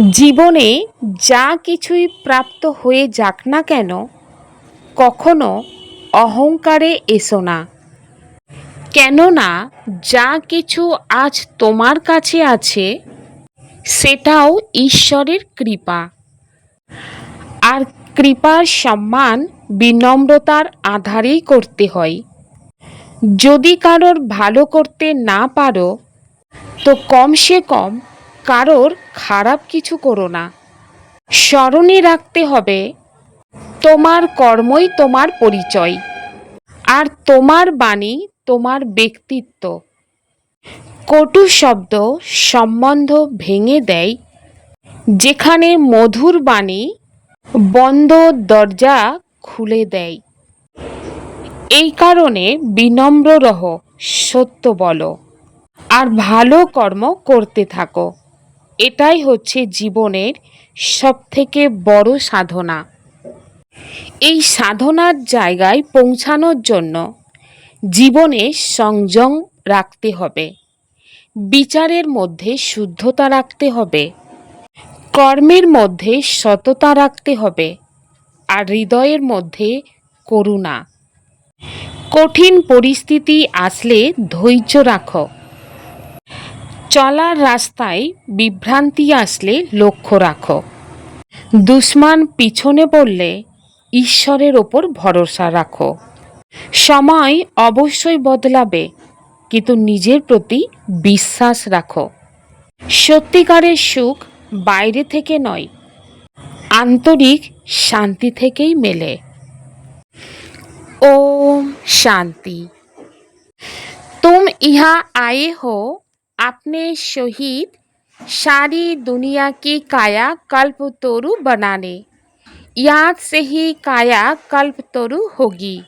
জীবনে যা কিছুই প্রাপ্ত হয়ে যাক না কেন, কখনো অহংকারে এসো না। কেননা যা কিছু আজ তোমার কাছে আছে সেটাও ঈশ্বরের কৃপা। আর কৃপার সম্মান বিনম্রতার আধারেই করতে হয়। যদি কারোর ভালো করতে না পারো তো কমসে কম কারোর খারাপ কিছু করো না। স্মরণে রাখতে হবে তোমার কর্মই তোমার পরিচয়, আর তোমার বাণী তোমার ব্যক্তিত্ব। কটু শব্দ সম্বন্ধ ভেঙে দেয়, যেখানে মধুর বাণী বন্ধ দরজা খুলে দেয়। এই কারণে বিনম্র রহ, সত্য বলো, আর ভালো কর্ম করতে থাকো। এটাই হচ্ছে জীবনের সবথেকে বড় সাধনা। এই সাধনার জায়গায় পৌঁছানোর জন্য জীবনে সংযম রাখতে হবে, বিচারের মধ্যে শুদ্ধতা রাখতে হবে, কর্মের মধ্যে সততা রাখতে হবে, আর হৃদয়ের মধ্যে করুণা। কঠিন পরিস্থিতি আসলে ধৈর্য রাখো। চলার রাস্তায় বিভ্রান্তি আসলে লক্ষ্য রাখো। দুশ্মন পিছনে পড়লে ঈশ্বরের ওপর ভরসা রাখো। সময় অবশ্যই বদলাবে, কিন্তু নিজের প্রতি বিশ্বাস রাখো। সত্যিকারের সুখ বাইরে থেকে নয়, আন্তরিক শান্তি থেকেই মেলে। ओम शांति। तुम यहाँ आए हो अपने शहीद सारी दुनिया की काया कल्पतरु बनाने। याद से ही काया कल्पतरु होगी।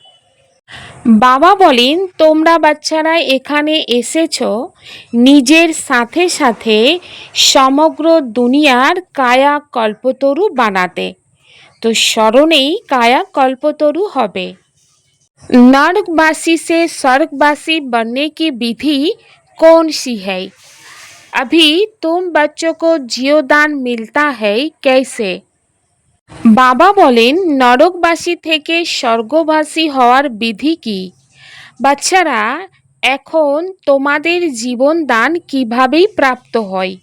বাবা বলেন, তোমরা বাচ্চারা এখানে এসেছো নিজের সাথে সাথে সমগ্র দুনিয়ার কায়া কল্পতরু বানাতে। তো স্মরণেই কায়া কল্পতরু হবে। नर्कवासी से स्वर्गवासी बनने की विधि कौन सी है? अभी तुम बच्चों को जीवदान मिलता है कैसे? বাবা বলেন, নরকবাসী থেকে স্বর্গবাসী হওয়ার বিধি কি? বাচ্চারা, এখন তোমাদের জীবন দান কিভাবেই প্রাপ্ত হয়?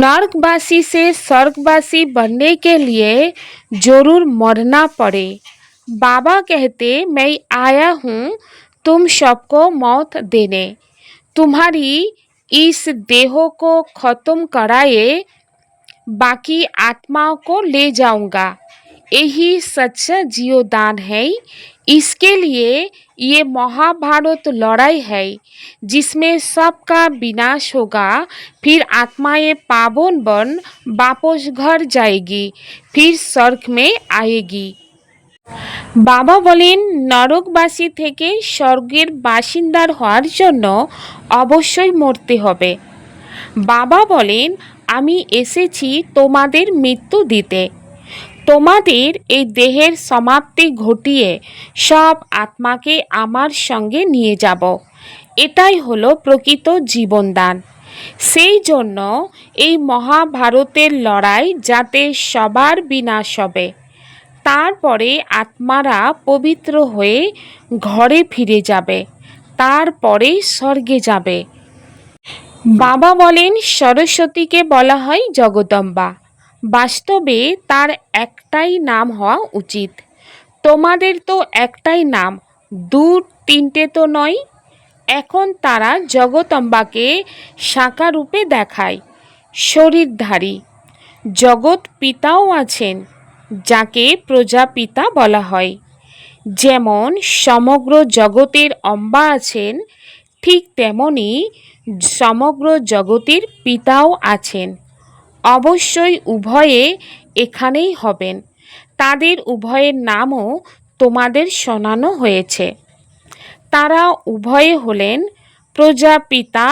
नर्कवासी से स्वर्गवासी बनने के लिए जरूर मरना पड़े। बाबा कहते, मैं आया हूँ तुम सबको मौत देने। तुम्हारी इस देह को खत्म कराए बाकी आत्माओं को ले जाऊंगा। यही सच्चा जीवदान है। इसके लिए ये महाभारत लड़ाई है, जिसमें सबका विनाश होगा। फिर आत्माएं पावन बन वापस घर जाएगी, फिर स्वर्ग में आएगी। বাবা বলেন, নরকবাসী থেকে স্বর্গের বাসিন্দার হওয়ার জন্য অবশ্যই মরতে হবে। বাবা বলেন, আমি এসেছি তোমাদের মৃত্যু দিতে। তোমাদের এই দেহের সমাপ্তি ঘটিয়ে সব আত্মাকে আমার সঙ্গে নিয়ে যাব। এটাই হলো প্রকৃত জীবনদান। সেই জন্য এই মহাভারতের লড়াই, যাতে সবার বিনাশ হবে, তারপরে আত্মারা পবিত্র হয়ে ঘরে ফিরে যাবে, তারপরে স্বর্গে যাবে। বাবা বলেন, সরস্বতীকে বলা হয় জগদম্বা। বাস্তবে তার একটাই নাম হওয়া উচিত। তোমাদের তো একটাই নাম, দু তিনটে তো নয়। এখন তারা জগদম্বাকে সাকারূপে দেখায়, শরীরধারী। জগৎ পিতাও আছেন, যাকে প্রজাপিতা বলা হয়। যেমন সমগ্র জগতের অম্বা আছেন, ঠিক তেমনি সমগ্র জগতের পিতাও আছেন। অবশ্যই উভয়ে এখানেই হবেন। তাদের উভয়ের নামও তোমাদের শোনানো হয়েছে। তারা উভয়ে হলেন প্রজাপিতা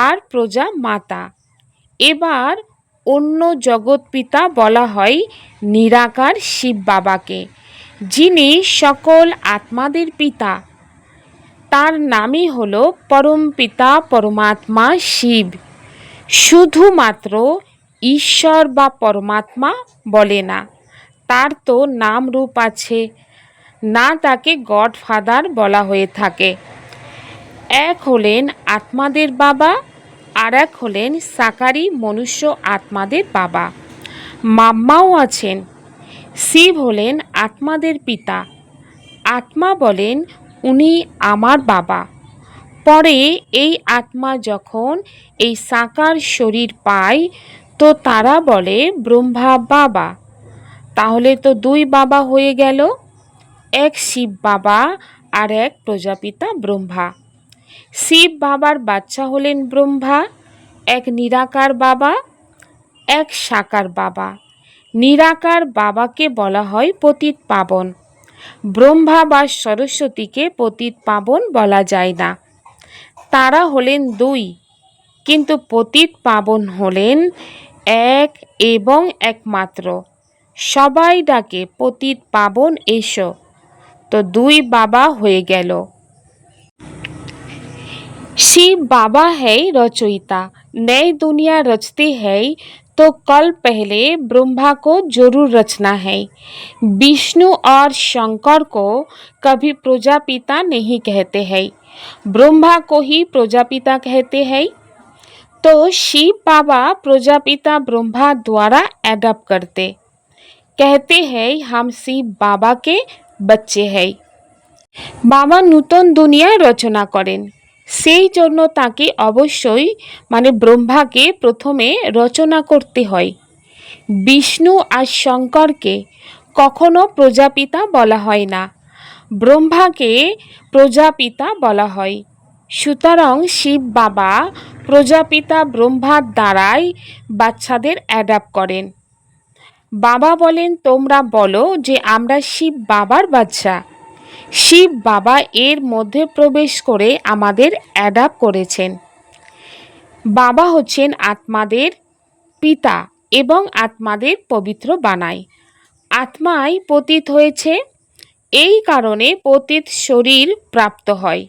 আর প্রজামাতা। এবার অন্য জগৎপিতা বলা হয় নিরাকার শিব বাবাকে, যিনি সকল আত্মাদের পিতা। তার নামই হলো পরমপিতা পরমাত্মা শিব। শুধুমাত্র ঈশ্বর বা পরমাত্মা বলে না, তার তো নাম রূপ আছে, না তাকে গডফাদার বলা হয়ে থাকে। এক হলেন আত্মাদের বাবা, আর এক হলেন সাকারি মনুষ্য আত্মাদের বাবা। মাম্মাও আছেন। শিব হলেন আত্মাদের পিতা। আত্মা বলেন উনি আমার বাবা। পরে এই আত্মা যখন এই সাকার শরীর পায় তো তারা বলে ব্রহ্মা বাবা। তাহলে তো দুই বাবা হয়ে গেল, এক শিব বাবা আর এক প্রজাপিতা ব্রহ্মা। শিব বাবার বাচ্চা হলেন ব্রহ্মা, এক নিরাকার বাবা, এক সাকার বাবা। নিরাকার বাবাকে বলা হয় পতিত পাবন। ব্রহ্মা বা সরস্বতীকে পতিত পাবন বলা যায় না। তারা হলেন দুই, কিন্তু পতিত পাবন হলেন এক এবং একমাত্র। সবাই ডাকে পতিত পাবন এসো, তো দুই বাবা হয়ে গেল। शिव बाबा है रचयिता, नई दुनिया रचते हैं तो कल पहले ब्रह्मा को जरूर रचना है। विष्णु और शंकर को कभी प्रजापिता नहीं कहते हैं, ब्रह्मा को ही प्रजापिता कहते हैं। तो शिव बाबा प्रजापिता ब्रह्मा द्वारा एडप्ट करते, कहते हैं हम शिव बाबा के बच्चे हैं। বাবা নূতন দুনিয়া রচনা করেন, সেই জন্য তাকে অবশ্যই ব্রহ্মাকে প্রথমে রচনা করতে হয়। বিষ্ণু আর শঙ্করকে কখনো প্রজাপিতা বলা হয় না, ব্রহ্মাকে প্রজাপিতা বলা হয়। সুতরাং শিব বাবা প্রজাপিতা ব্রহ্মার দ্বারাই বাচ্চাদের অ্যাডাপ্ট করেন। বাবা বলেন তোমরা বলো যে আমরা শিব বাবার বাচ্চা। শিব বাবা এর মধ্যে প্রবেশ করে আমাদের অ্যাডাপ্ট করেছেন। বাবা হচ্ছেন আত্মাদের পিতা এবং আত্মাদের পবিত্র বানায়। আত্মাই পতিত হয়েছে, এই কারণে পতিত শরীর প্রাপ্ত হয়।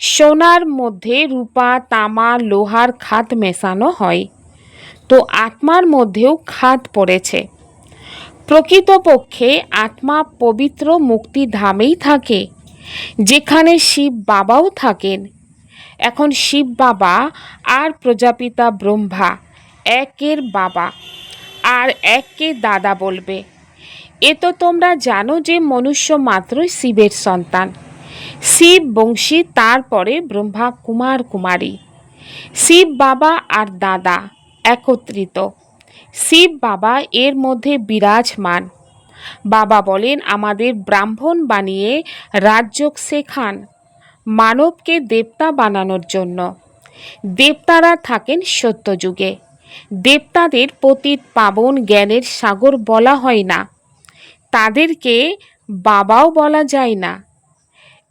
সোনার মধ্যে রূপা তামা লোহার খাদ মেশানো হয়, তো আত্মার মধ্যেও খাদ পড়েছে। প্রকৃতপক্ষে আত্মা পবিত্র মুক্তিধামেই থাকে, যেখানে শিব বাবাও থাকেন। এখন শিব বাবা আর প্রজাপিতা ব্রহ্মা একের বাবা আর এককে দাদা বলবে। এ তো তোমরা জানো যে মনুষ্য মাত্রই শিবের সন্তান। শিব বংশী, তারপরে ব্রহ্মা কুমার কুমারী। শিব বাবা আর দাদা একত্রিত। শিব বাবা এর মধ্যে বিরাজমান। বাবা বলেন আমাদের ব্রাহ্মণ বানিয়ে রাজযোগ শেখান, মানবকে দেবতা বানানোর জন্য। দেবতারা থাকেন সত্যযুগে। দেবতাদের পতিত পাবন জ্ঞানের সাগর বলা হয় না, তাদেরকে বাবাও বলা যায় না।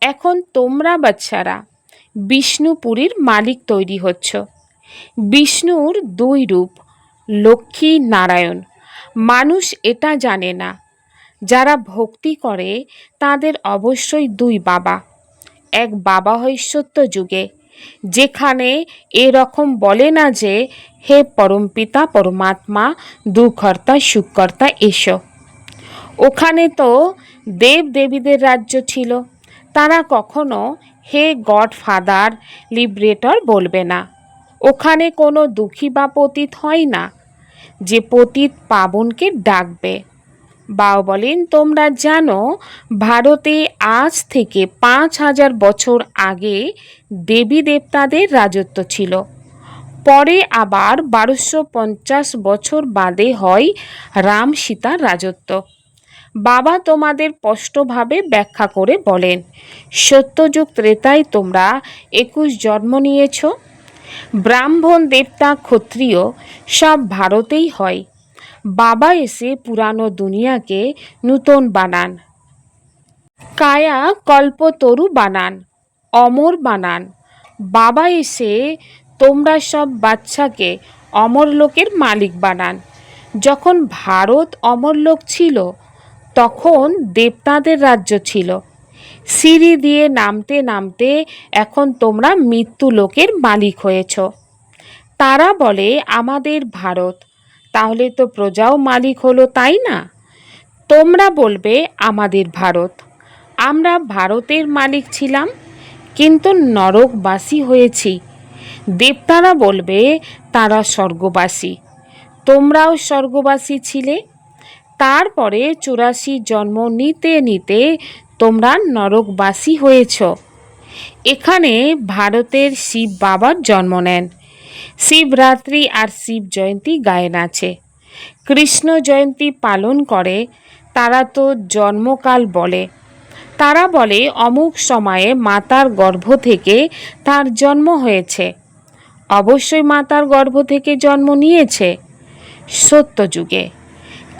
এখন তোমরা বাচ্চারা বিষ্ণুপুরীর মালিক তৈরি হচ্ছ। বিষ্ণুর দুই রূপ, লক্ষ্মী নারায়ণ। মানুষ এটা জানে না। যারা ভক্তি করে তাদের অবশ্যই দুই বাবা। এক বাবা হয় সত্যযুগে, যেখানে এরকম বলে না যে হে পরমপিতা পরমাত্মা দুঃখকর্তা সুখকর্তা এসো। ওখানে তো দেব দেবীদের রাজ্য ছিল, তারা কখনো হে গডফাদার লিবারেটর বলবে না। ওখানে কোনো দুঃখী বা পতিত হয় না যে পতিত পাবনকে ডাকবে। বাবা বলেন তোমরা জানো ভারতে আজ থেকে 5000 বছর আগে দেবী দেবতাদের রাজত্ব ছিল, পরে আবার 1250 বছর বাদে হয় রাম সীতার রাজত্ব। বাবা তোমাদের স্পষ্টভাবে ব্যাখ্যা করে বলেন সত্যযুগ ত্রেতায় তোমরা 21 জন্ম নিয়েছ। ব্রাহ্মণ দেবতা ক্ষত্রিয় সব ভারতেই হয়। বাবা এসে পুরানো দুনিয়াকে নূতন বানান, কায়া কল্পতরু বানান, অমর বানান। বাবা এসে তোমরা সব বাচ্চাকে অমরলোকের মালিক বানান। যখন ভারত অমরলোক ছিল তখন দেবতাদের রাজ্য ছিল। সিঁড়ি দিয়ে নামতে নামতে এখন তোমরা মৃত্যু লোকের মালিক হয়েছ। তারা বলে আমাদের ভারত, তাহলে তো প্রজাও মালিক হলো, তাই না? তোমরা বলবে আমাদের ভারত, আমরা ভারতের মালিক ছিলাম কিন্তু নরকবাসী হয়েছি। দেবতারা বলবে তারা স্বর্গবাসী, তোমরাও স্বর্গবাসী ছিলে। তারপরে 84 জন্ম নিতে নিতে তোমরা নরকবাসী হয়েছ। এখানে ভারতের শিব বাবার জন্ম নেন। শিবরাত্রি আর শিব জয়ন্তী গায়েন আছে। কৃষ্ণ জয়ন্তী পালন করে, তারা তো জন্মকাল বলে। তারা বলে অমুক সময়ে মাতার গর্ভ থেকে তার জন্ম হয়েছে। অবশ্যই মাতার গর্ভ থেকে জন্ম নিয়েছে সত্যযুগে।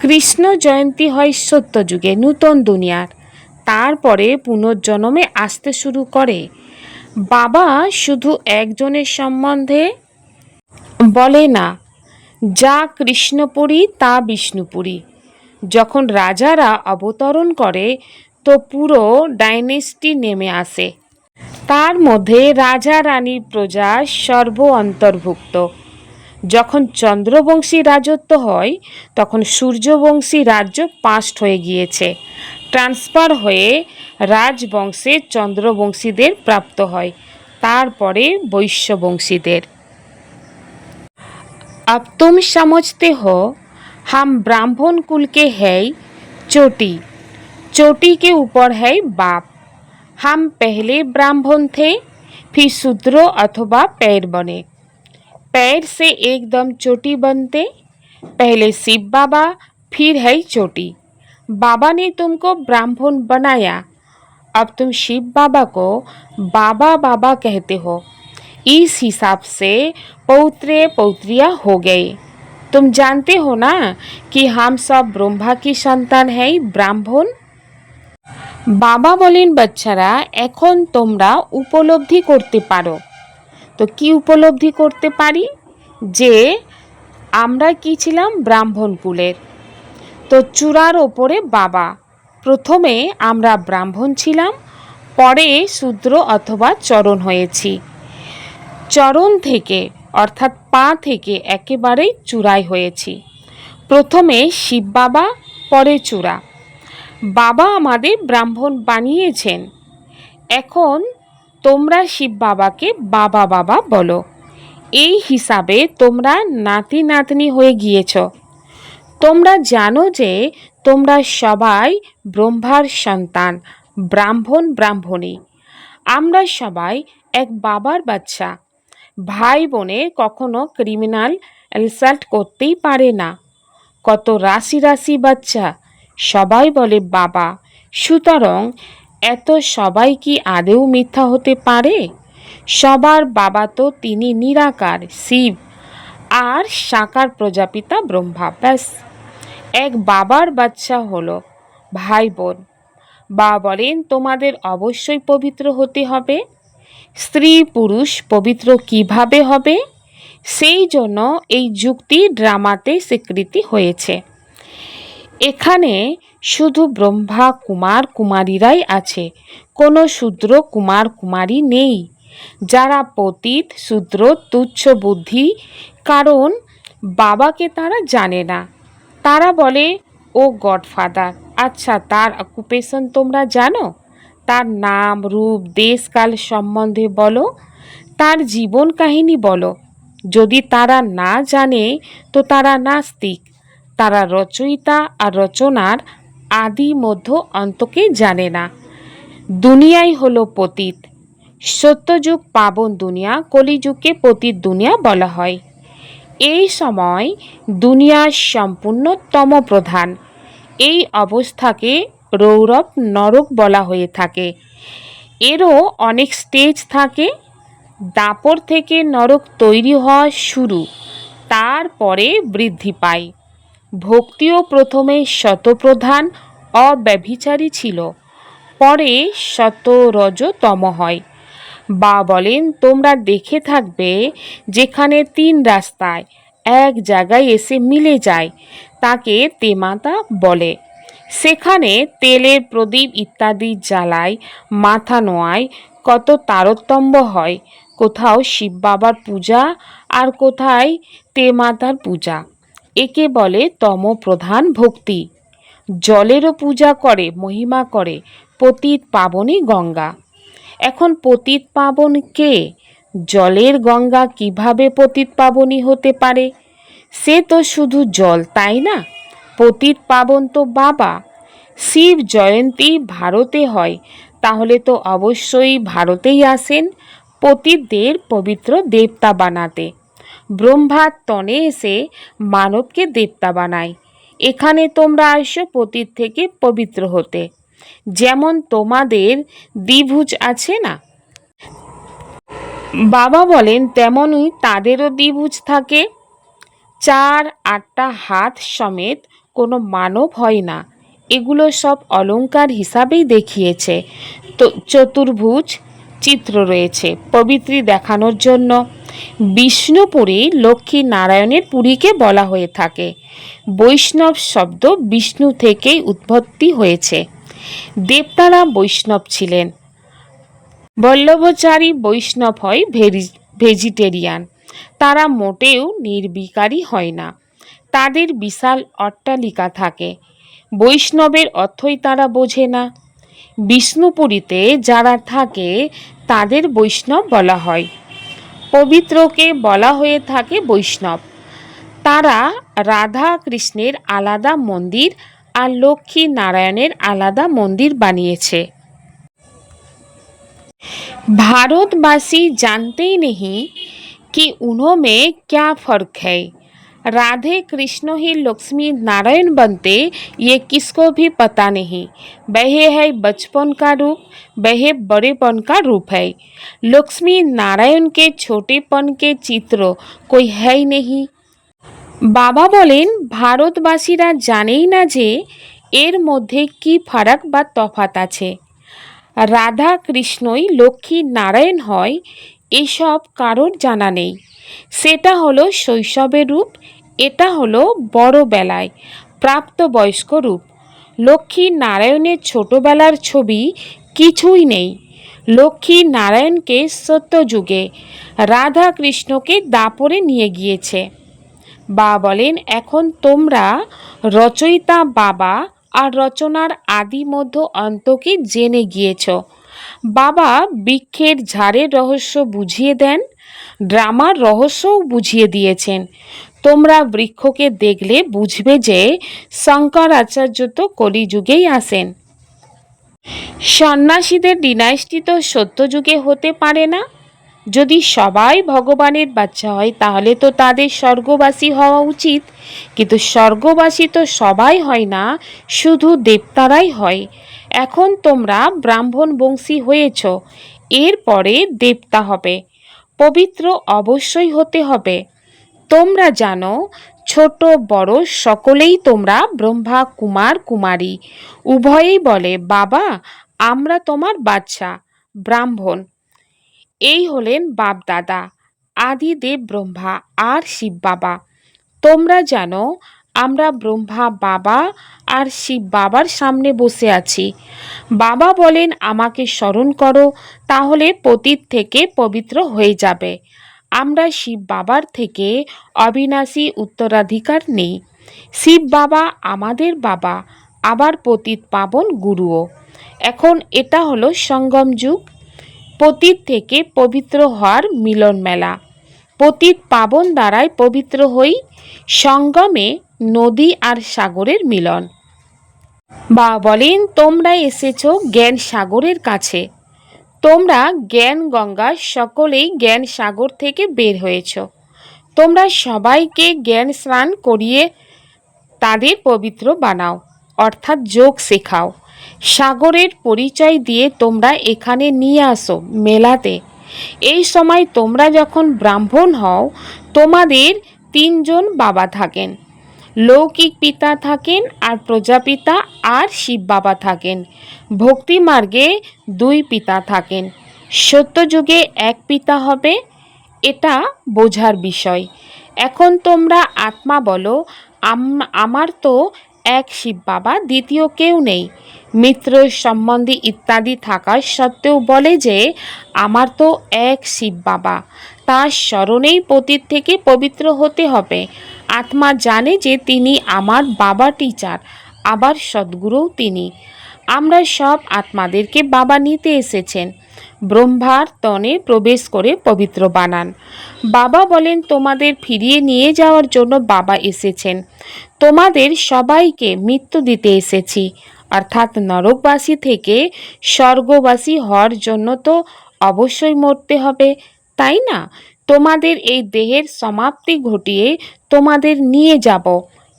কৃষ্ণ জয়ন্তী হয় সত্যযুগে, নূতন দুনিয়ার। তারপরে পুনর্জন্মে আসতে শুরু করে। বাবা শুধু একজনের সম্বন্ধে বলে না, যা কৃষ্ণপুরী তা বিষ্ণুপুরী। যখন রাজারা অবতরণ করে তো পুরো ডাইনেস্টি নেমে আসে। তার মধ্যে রাজা রানী প্রজা সর্ব অন্তর্ভুক্ত। যখন চন্দ্রবংশী রাজত্ব হয় তখন সূর্যবংশী রাজ্য পাস্ট হয়ে গিয়েছে, ট্রান্সফার হয়ে রাজবংশে চন্দ্রবংশীদের প্রাপ্ত হয়, তারপরে वैश्यवंशीদের। अब तुम समझते हो हम ब्राह्मण कुल के हैं चोटी, चोटी के ऊपर है बाप। हम पहले ब्राह्मण थे, फिर शूद्र अथवा पैर बने। पैर से एकदम चोटी बनते, पहले शिव बाबा फिर है चोटी। बाबा ने तुमको ब्राह्मण बनाया, अब तुम शिव बाबा को बाबा बाबा कहते हो। इस हिसाब से पौत्रे पौत्रियाँ हो गए। तुम जानते हो ना कि हम सब ब्रह्मा की संतान हैं, ब्राह्मण। বাবা বলেন, বাচ্চারা এখন তোমরা উপলব্ধি করতে পারো। তো কি উপলব্ধি করতে পারি? যে আমরা কি ছিলাম? ব্রাহ্মণ কুলের। তো চূড়ার ওপরে বাবা। প্রথমে আমরা ব্রাহ্মণ ছিলাম, পরে শূদ্র অথবা চরণ হয়েছি। চরণ থেকে অর্থাৎ পা থেকে একেবারেই চূড়ায় হয়েছি। প্রথমে শিব বাবা, পরে চূড়া। বাবা আমাদের ব্রাহ্মণ বানিয়েছেন। এখন তোমরা শিব বাবাকে বাবা বাবা বলো। এই হিসাবে তোমরা নাতি নাতনি হয়ে গিয়েছ। তোমরা জানো যে তোমরা সবাই ব্রহ্মার সন্তান, ব্রাহ্মণ ব্রাহ্মণী। আমরা সবাই এক বাবার বাচ্চা। ভাই বোনে কখনো ক্রিমিনাল অ্যাসাল্ট করতেই পারে না। কত রাশি রাশি বাচ্চা, সবাই বলে বাবা। সুতরাং এত সবাই কি আদেও মিথ্যা হতে পারে? সবার বাবা তো তিনি নিরাকার শিব আর সাকার প্রজাপিতা ব্রহ্মা। ব্যাস, এক বাবার বাচ্চা হলো ভাই বোন। বা বলেন তোমাদের অবশ্যই পবিত্র হতে হবে। স্ত্রী পুরুষ পবিত্র কিভাবে হবে? সেই জন্য এই যুক্তি ড্রামাতে স্বীকৃতি হয়েছে। এখানে শুধু ব্রহ্মা কুমার কুমারীরাই আছে, কোনো শূদ্র কুমার কুমারী নেই। যারা পতিত শূদ্র তুচ্ছ বুদ্ধি, কারণ বাবাকে তারা জানে না। তারা বলে ও গডফাদার। আচ্ছা, তার অকুপেশন তোমরা জানো? তার নাম রূপ দেশকাল সম্বন্ধে বলো, তার জীবন কাহিনী বলো। যদি তারা না জানে তো তারা নাস্তিক। তারা রচয়িতা আর রচনার আদি মধ্য অন্তকে জানে না। দুনিয়াই হলো পতিত। সত্যযুগ পাবন দুনিয়া, কলিযুগকে পতিত দুনিয়া বলা হয়। এই সময় দুনিয়া সম্পূর্ণ তমপ্রধান। এই অবস্থাকে রৌরব নরক বলা হয়ে থাকে। এরও অনেক স্টেজ থাকে। দাপর থেকে নরক তৈরি হওয়া শুরু, তারপরে বৃদ্ধি পায়। ভক্তিও প্রথমে শতপ্রধান অব্যভিচারী ছিল, পরে শতরজতম হয়। বা বলেন তোমরা দেখে থাকবে যেখানে 3 রাস্তায় এক জায়গায় এসে মিলে যায় তাকে তেমাতা বলে। সেখানে তেলের প্রদীপ ইত্যাদি জ্বালায়, মাথা নোয়ায়, কত তারতম্য হয়। কোথাও শিব বাবার পূজা আর কোথায় তেমাতার পূজা। একে বলে তমপ্রধান ভক্তি। জলেরও পূজা করে, মহিমা করে পতিত পাবনী গঙ্গা। এখন পতিত পাবন কে? জলের গঙ্গা কিভাবে পতিত পাবনী হতে পারে? সে তো শুধু জল, তাই না? পতিত পাবন তো বাবা। শিব জয়ন্তী ভারতে হয়, তাহলে তো অবশ্যই ভারতেই আসেন পতিতদের পবিত্র দেবতা বানাতে। ব্রহ্মার তনে এসে মানবকে দেবতা বানায়। এখানে তোমরা আসো পতিত থেকে পবিত্র হতে। যেমন তোমাদের দ্বিভুজ আছে না? বাবা বলেন তেমনই তাদেরও দ্বিভুজ থাকে। 4-8টা হাত সমেত কোনো মানব হয় না। এগুলো সব অলংকার হিসাবেই দেখিয়েছে। তো চতুর্ভুজ চিত্র রয়েছে পবিত্রী দেখানোর জন্য। বিষ্ণুপুরী লক্ষ্মী নারায়ণের পুরীকে বলা হয়ে থাকে। বৈষ্ণব শব্দ বিষ্ণু থেকেই উৎপত্তি হয়েছে। দেবতারা বৈষ্ণব ছিলেন। বল্লভচারী বৈষ্ণব হয় ভেজিটেরিয়ান। তারা মোটেও নির্বিকারী হয় না। তাদের বিশাল অট্টালিকা থাকে। বৈষ্ণবের অর্থই তারা বোঝে না। বিষ্ণুপুরীতে যারা থাকে তাদের বৈষ্ণব বলা হয়। পবিত্রকে বলা হয়ে থাকে বৈষ্ণব। তারা রাধা কৃষ্ণের আলাদা মন্দির আর লক্ষ্মী নারায়ণের আলাদা মন্দির বানিয়েছে। भारतवासी जानते ही नहीं कि उन्होंने क्या फ़र्क है। राधे कृष्ण ही लक्ष्मी नारायण बनते ये किसको भी पता नहीं। वह है बचपन का रूप, वह बड़ेपन का रूप है। लक्ष्मी नारायण के छोटेपन के चित्र कोई है ही नहीं। বাবা বলেন ভারতবাসীরা জানেই না যে এর মধ্যে কি ফারাক বা তফাত আছে। রাধা কৃষ্ণই লক্ষ্মী নারায়ণ হয় এসব কারোর জানা নেই। সেটা হলো শৈশবের রূপ, এটা হলো বড় বেলায় প্রাপ্তবয়স্ক রূপ। লক্ষ্মী নারায়ণের ছোটবেলার ছবি কিছুই নেই। লক্ষ্মী নারায়ণকে সত্যযুগে, রাধা কৃষ্ণকে দাপরে নিয়ে গিয়েছে। বা বলেন এখন তোমরা রচয়িতা বাবা আর রচনার আদি মধ্য অন্তকে জেনে গিয়েছ। বাবা বৃক্ষের ঝাড়ের রহস্য বুঝিয়ে দেন, ড্রামার রহস্যও বুঝিয়ে দিয়েছেন। তোমরা বৃক্ষকে দেখলে বুঝবে যে শঙ্করাচার্য তো কলিযুগেই আসেন। সন্ন্যাসীদের ডিনাইস্টি তো সত্যযুগে হতে পারে না। যদি সবাই ভগবানের বাচ্চা হয় তাহলে তো তাদের স্বর্গবাসী হওয়া উচিত, কিন্তু স্বর্গবাসী তো সবাই হয় না, শুধু দেবতারাই হয়। এখন তোমরা ব্রাহ্মণ বংশী হয়েছ, এরপরে দেবতা হবে। পবিত্র অবশ্যই হতে হবে। তোমরা জানো ছোট বড় সকলেই তোমরা ব্রহ্মা কুমার কুমারী। উভয়েই বলে বাবা আমরা তোমার বাচ্চা ব্রাহ্মণ। এই হলেন বাপ দাদা আদিদেব ব্রহ্মা আর শিব বাবা। তোমরা জানো আমরা ব্রহ্মা বাবা আর শিব বাবার সামনে বসে আছি। বাবা বলেন আমাকে স্মরণ করো, তাহলে পতিত থেকে পবিত্র হয়ে যাবে। আমরা শিব বাবার থেকে অবিনাশী উত্তরাধিকার নেই। শিব বাবা আমাদের বাবা, আবার পতিত পাবন গুরুও। এখন এটা হলো সঙ্গম যুগ, পতিত থেকে পবিত্র হওয়ার মিলন মেলা। পতিত পাবন দ্বারাই পবিত্র হই, সঙ্গমে নদী আর সাগরের মিলন। বা বলেন তোমরা এসেছো জ্ঞান সাগরের কাছে। তোমরা জ্ঞান গঙ্গা সকলেই জ্ঞান সাগর থেকে বের হয়েছ। তোমরা সবাইকে জ্ঞান স্নান করিয়ে তাদের পবিত্র বানাও, অর্থাৎ যোগ শেখাও। সাগরের পরিচয় দিয়ে তোমরা এখানে নিয়ে আসো মেলাতে। এই সময় তোমরা যখন ব্রাহ্মণ হও তোমাদের 3জন বাবা থাকেন। লৌকিক পিতা থাকেন আর প্রজাপিতা আর শিব বাবা থাকেন। ভক্তি মার্গে 2 পিতা থাকেন। সত্যযুগে 1 পিতা হবে, এটা বোঝার বিষয়। এখন তোমরা আত্মা বলো আমার তো এক শিব বাবা, দ্বিতীয় কেউ নেই। মিত্র সম্বন্ধী ইত্যাদি থাকা সত্ত্বেও বলে যে আমার তো এক শিব বাবা, তার স্মরণেই পতিত থেকে পবিত্র হতে হবে। আত্মা জানে যে তিনি আমার বাবা টিচার, আবার সদ্গুরুও তিনি। আমরা সব আত্মাদেরকে বাবা নিতে এসেছেন। ব্রহ্মার তনে প্রবেশ করে পবিত্র বানান। বাবা বলেন তোমাদের ফিরিয়ে নিয়ে যাওয়ার জন্য বাবা এসেছেন। তোমাদের সবাইকে মৃত্যু দিতে এসেছি, অর্থাৎ নরকবাসী থেকে স্বর্গবাসী হওয়ার জন্য তো অবশ্যই মরতে হবে, তাই না? তোমাদের এই দেহের সমাপ্তি ঘটিয়ে তোমাদের নিয়ে যাব।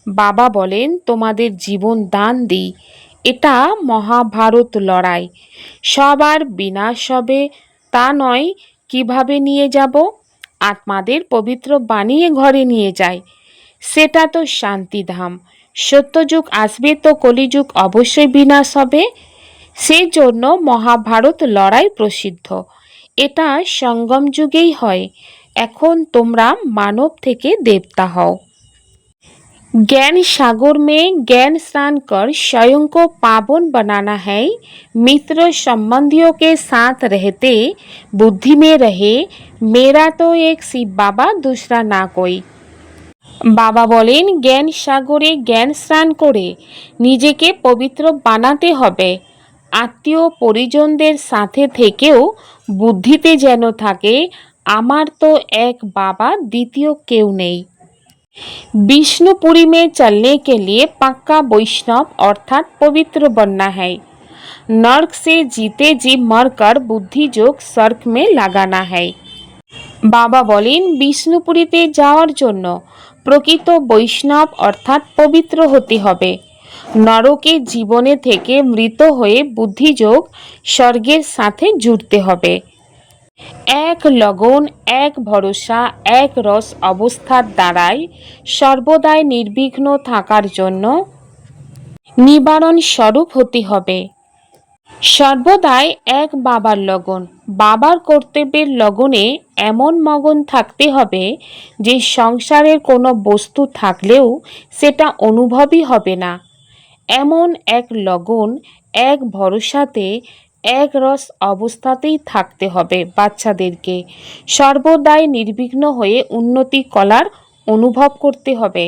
বাবা বলেন তোমাদের জীবন দান দিই। এটা মহাভারত লড়াই। সবার বিনাশ হবে তা নয়, কিভাবে নিয়ে যাব? আত্মাদের পবিত্র বানিয়ে ঘরে নিয়ে যায়। সেটা তো শান্তিধাম। সত্যযুগ আসবে তো কলিযুগ অবশ্যই বিনাশ হবে। সেই জন্য মহাভারত লড়াই প্রসিদ্ধ। এটা সঙ্গম যুগেই হয়। এখন তোমরা মানব থেকে দেবতা হও। ज्ञान सागर में ज्ञान स्नान कर स्वयं को पावन बनाना है। मित्र संबंधियों के साथ रहते बुद्धि में रहे, मेरा तो एक शिव बाबा दूसरा ना कोई। বাবা বলেন জ্ঞান সাগরে জ্ঞান স্নান করে নিজেকে পবিত্র বানাতে হবে। আত্মীয় পরিজনদের সাথে থেকেও বুদ্ধিতে যেন থাকে আমার তো এক বাবা, দ্বিতীয় কেউ নেই। विष्णुपुरी में चलने के लिए पक्का वैष्णव अर्थात पवित्र बनना है। नर्क से जीते जी मरकर बुद्धि योग सर्क में लगाना है। বাবা বলেন বিষ্ণুপুরীতে যাওয়ার জন্য প্রকৃত বৈষ্ণব অর্থাৎ পবিত্র হতে হবে। নরকে জীবনে থেকে মৃত হয়ে বুদ্ধিযোগ স্বর্গের সাথে জুড়তে হবে। এক লগন, এক ভরসা, এক রস অবস্থার দ্বারাই সর্বদাই নির্বিঘ্ন থাকার জন্য নিবারণ স্বরূপ হতে হবে। সর্বদাই এক বাবার লগন। বাবার কর্তব্যের লগনে এমন মগন থাকতে হবে যে সংসারের কোনো বস্তু থাকলেও সেটা অনুভবই হবে না। এমন এক লগন, এক ভরসাতে, এক রস অবস্থাতেই থাকতে হবে। বাচ্চাদেরকে সর্বদাই নির্বিঘ্ন হয়ে উন্নতি কলার অনুভব করতে হবে।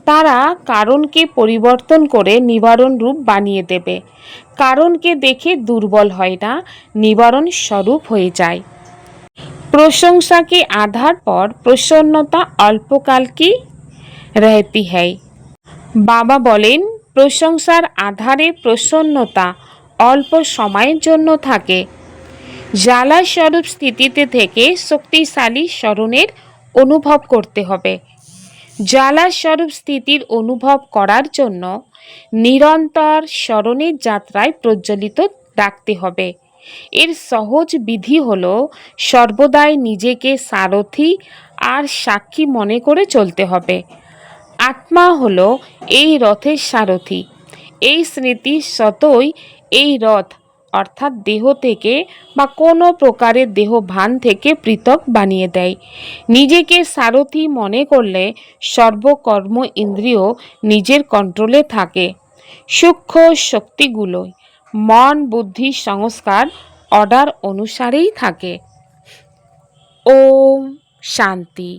তারা কারণকে পরিবর্তন করে নিবারণ রূপ বানিয়ে দেবে। কারণকে দেখে দুর্বল হয় না, নিবারণ স্বরূপ হয়ে যায়। प्रशंसा के आधार पर प्रसन्नता अल्पकाल की रहती है। বাবা বলেন প্রশংসার আধারে প্রসন্নতা অল্প সময়ের জন্য থাকে। জ্বালা স্বরূপ স্থিতিতে থেকে শক্তিশালী স্মরণের অনুভব করতে হবে। জ্বালা স্বরূপ স্থিতির অনুভব করার জন্য নিরন্তর স্মরণের যাত্রায় প্রজ্বলিত রাখতে হবে। এর সহজ বিধি হল সর্বদাই নিজেকে সারথি আর সাক্ষী মনে করে চলতে হবে। আত্মা হল এই রথের সারথি। এই স্মৃতি সতই এই রথ অর্থাৎ দেহ থেকে বা কোনো প্রকারের দেহ ভান থেকে পৃথক বানিয়ে দেয়। নিজেকে সারথি মনে করলে সর্বকর্ম ইন্দ্রিয় নিজের কন্ট্রোলে থাকে। সূক্ষ্ম শক্তিগুলোই মন, বুদ্ধি, সংস্কার অর্ডার অনুসারেই থাকে। ওম শান্তি।